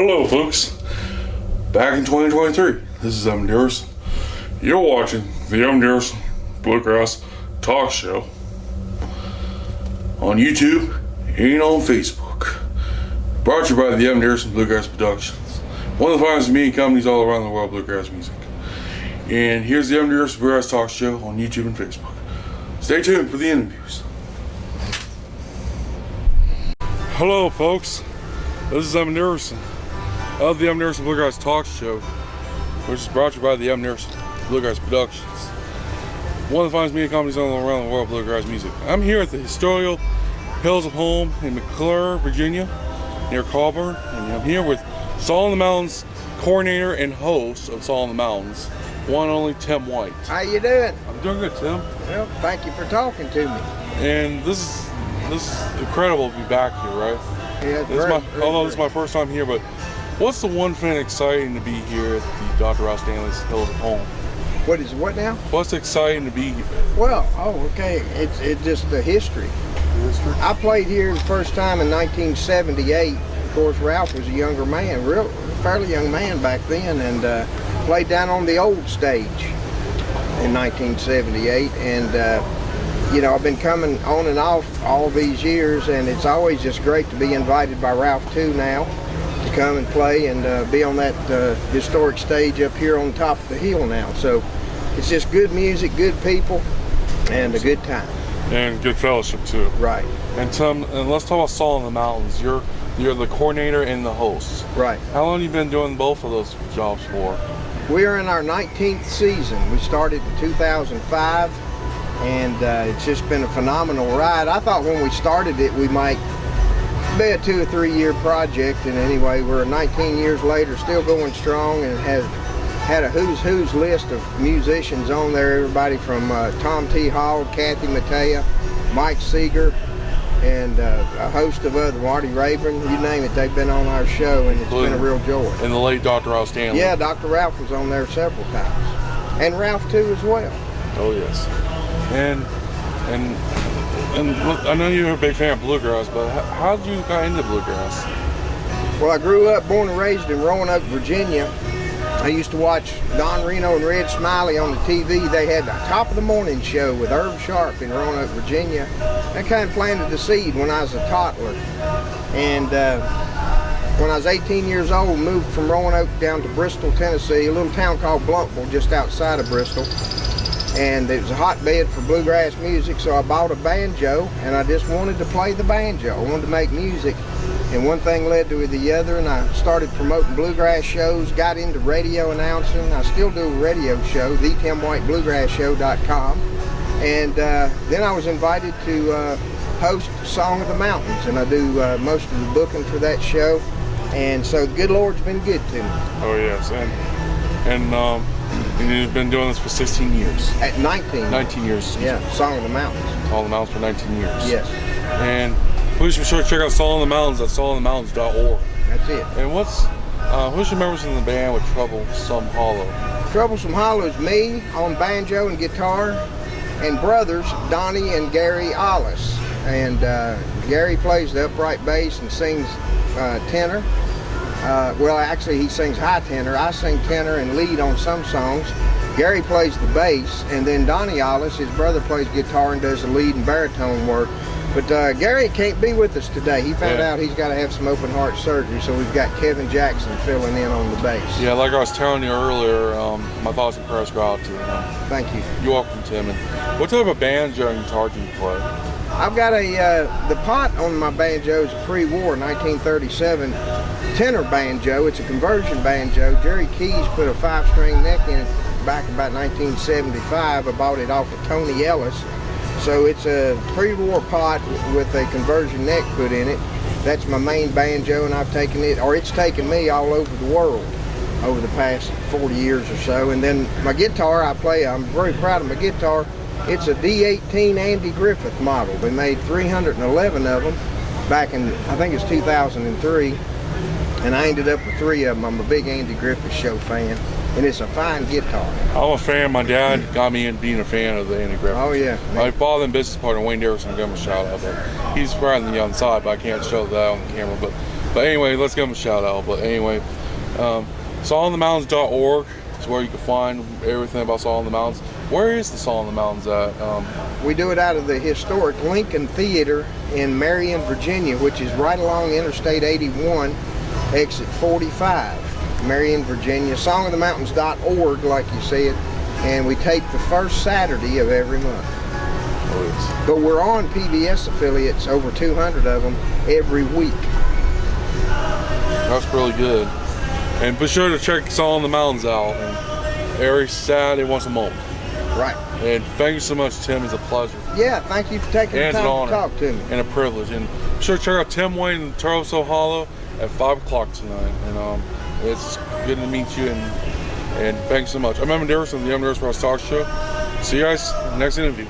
Hello folks, back in 2023, this is Dickerson. You're watching the Dickerson Bluegrass Talk Show on YouTube and on Facebook. Brought to you by the Dickerson Bluegrass Productions, one of the finest media companies all around the world, bluegrass music. And here's the Dickerson Bluegrass Talk Show on YouTube and Facebook. Stay tuned for the interviews. Hello folks, this is Dickerson of the Dickerson Bluegrass Talk Show, which is brought to you by the Dickerson Bluegrass Productions, one of the finest media companies all around the world, bluegrass music. I'm here at the historical Hills of Home in McClure, Virginia, near Colburn, and I'm here with Song in the Mountains coordinator and host of Song in the Mountains, one and only Tim White. How you doing? I'm doing good, Tim. Well, thank you for talking to me. And this is incredible to be back here, right? Yeah, although this is my first time here, but what's the one thing exciting to be here at the Dr. Rouse Stanley's Hills of Home? What now? What's exciting to be here? Well, okay, it's just the history. I played here the first time in 1978. Of course, Ralph was a younger man, fairly young man back then, and played down on the old stage in 1978. And you know, I've been coming on and off all these years, and it's always just great to be invited by Ralph too now to come and play and be on that historic stage up here on top of the hill now. So it's just good music, good people, and a good time. And good fellowship too. Right. And Tim, and let's talk about Song in the Mountains. You're the coordinator and the host. Right. How long have you been doing both of those jobs for? We are in our 19th season. We started in 2005. And it's just been a phenomenal ride. I thought when we started it we might be a 2 or 3 year project, and anyway, we're 19 years later still going strong, and has had a who's list of musicians on there, everybody from Tom T. Hall, Kathy Mattea, Mike Seeger, and a host of other, Marty Rayburn, you name it, they've been on our show, and it's been a real joy. And the late Dr. Rouse Stanley. Yeah, Dr. Ralph was on there several times, and Ralph too as well. Oh yes. And I know you're a big fan of bluegrass, but how did you get into bluegrass? Well, I grew up, born and raised in Roanoke, Virginia. I used to watch Don Reno and Red Smiley on the TV. They had the Top of the Morning show with Herb Sharp in Roanoke, Virginia. That kind of planted the seed when I was a toddler. And when I was 18 years old, moved from Roanoke down to Bristol, Tennessee, a little town called Blumpville just outside of Bristol. And it was a hotbed for bluegrass music, so I bought a banjo, and I just wanted to play the banjo. I wanted to make music, and one thing led to the other, and I started promoting bluegrass shows, got into radio announcing. I still do a radio show, thetimwhitebluegrassshow.com, and then I was invited to host Song of the Mountains, and I do most of the booking for that show, and so the good Lord's been good to me. Oh yes, and you've been doing this for 16 years. At 19. 19 years. Yeah, Song of the Mountains. Song in the Mountains for 19 years. Yes. And please be sure to check out Song in the Mountains at songinthemountains.org. That's it. And who's your members in the band with Troublesome Hollow? Troublesome Hollow is me on banjo and guitar, and brothers Donnie and Gary Ollis. And Gary plays the upright bass and sings tenor. Well, actually, he sings high tenor. I sing tenor and lead on some songs. Gary plays the bass, and then Donnie Ollis, his brother, plays guitar and does the lead and baritone work. But Gary can't be with us today. He found out he's got to have some open heart surgery, so we've got Kevin Jackson filling in on the bass. Yeah, like I was telling you earlier, my thoughts and prayers go out to you. Thank you. You're welcome, Tim. And what type of banjo and guitar do you play? I've got the pot on my banjo is a pre-war 1937 tenor banjo. It's a conversion banjo. Jerry Keys put a 5-string neck in it back about 1975. I bought it off of Tony Ellis. So it's a pre-war pot with a conversion neck put in it. That's my main banjo, and I've taken it, or it's taken me all over the world over the past 40 years or so. And then my guitar I'm very proud of my guitar. It's a D18 Andy Griffith model. They made 311 of them back in, I think it's 2003. And I ended up with 3 of them. I'm a big Andy Griffith Show fan, and it's a fine guitar. I'm a fan. My dad got me into being a fan of the Andy Griffith. Oh yeah. My father and business partner Wayne Dickerson, give him a shout out, but he's right on the young side, but I can't show that on the camera. But But anyway, let's give them a shout out. But anyway, songinthemountains.org is where you can find everything about Song in the Mountains. Where is the Song in the Mountains at? We do it out of the historic Lincoln Theater in Marion, Virginia, which is right along Interstate 81, exit 45, Marion, Virginia. Songinthemountains.org, like you said, and we tape the first Saturday of every month. But we're on PBS affiliates, over 200 of them, every week. That's really good. And be sure to check Song in the Mountains out every Saturday once a month. Right. And thank you so much, Tim. It's a pleasure. Yeah, thank you for taking the time to talk to me. And a privilege. And be sure to check out Tim Wayne and Turtle So Hollow at 5 o'clock tonight. And it's good to meet you. And thanks so much. I'm Evan Dickerson from the Evan Dickerson Talk Show. See you guys in the next interview.